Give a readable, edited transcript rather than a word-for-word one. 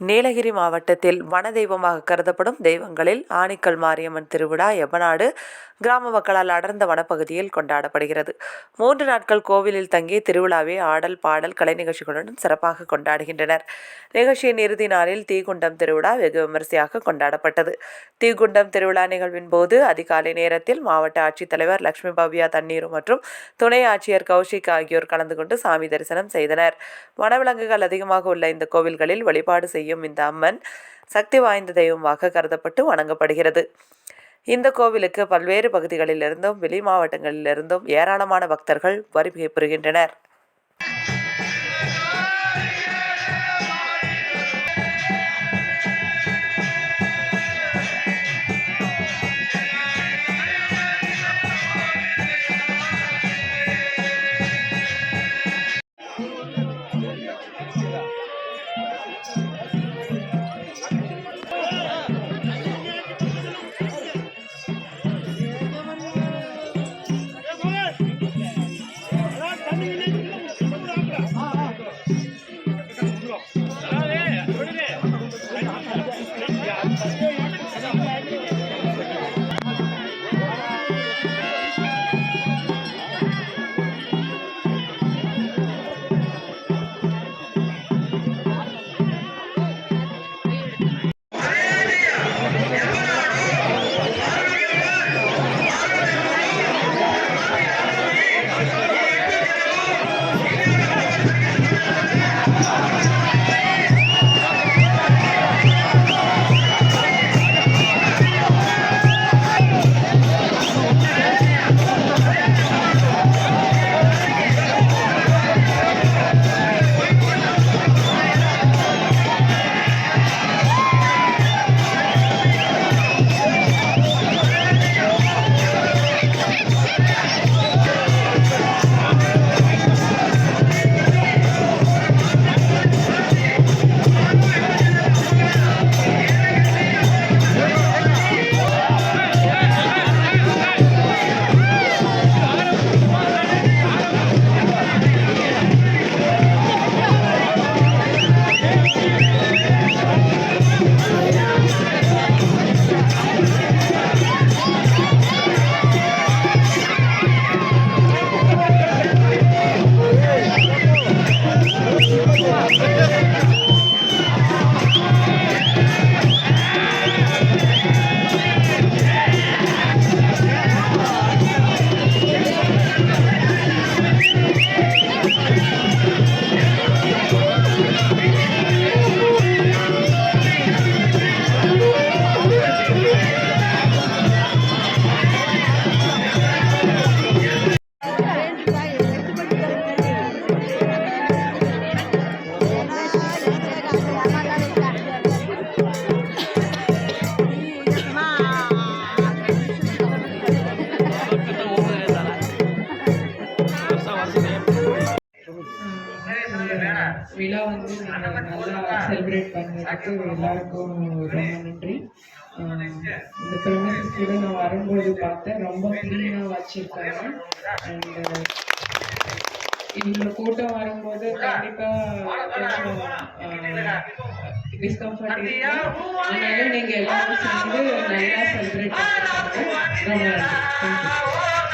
நீலகிரி மாவட்டத்தில் வன தெய்வமாக கருதப்படும் தெய்வங்களில் ஆணிக்கல் மாரியம்மன் திருவிழா எபநாடு கிராம மக்களால் அடர்ந்த வனப்பகுதியில் கொண்டாடப்படுகிறது. 3 நாட்கள் கோவிலில் தங்கி திருவிழாவை ஆடல் பாடல் கலை நிகழ்ச்சிகளுடன் சிறப்பாக கொண்டாடுகின்றனர். நிகழ்ச்சியின் இறுதி நாளில் தீக்குண்டம் திருவிழா வெகு விமரிசையாக கொண்டாடப்பட்டது. தீக்குண்டம் திருவிழா நிகழ்வின் போது அதிகாலை நேரத்தில் மாவட்ட ஆட்சித்தலைவர் லட்சுமி பவ்யா தண்ணீர் மற்றும் துணை ஆட்சியர் கௌஷிக் ஆகியோர் கலந்து கொண்டு சாமி தரிசனம் செய்தனர். வனவிலங்குகள் அதிகமாக உள்ள இந்த கோவில்களில் வழிபாடு செய்யும் இந்த அம்மன் சக்தி வாய்ந்த தெய்வமாக கருதப்பட்டு வணங்கப்படுகிறது. இந்த கோவிலுக்கு பல்வேறு பகுதிகளிலிருந்தும் வெளி மாவட்டங்களிலிருந்தும் ஏராளமான பக்தர்கள் வருகை புரிகின்றனர். விழா வந்து நல்லா செலிப்ரேட் பண்ணதுக்கு எல்லாருக்கும் ரொம்ப நன்றி. இந்த ப்ரெமிசஸ் கூட நான் வரும்போது பார்த்தேன், ரொம்ப க்ளீனாக வச்சுருக்காங்க. அண்ட் இவ்வளோ கூட்டம் வரும்போது கண்டிப்பாக கொஞ்சம் டிஸ்கம்ஃபர்ட் இருக்கும். அதனால நீங்கள் எல்லாரும் சேர்ந்து நல்லா செலிப்ரேட் பண்ணிருக்காங்க. ரொம்ப நன்றி. தேங்க்யூ.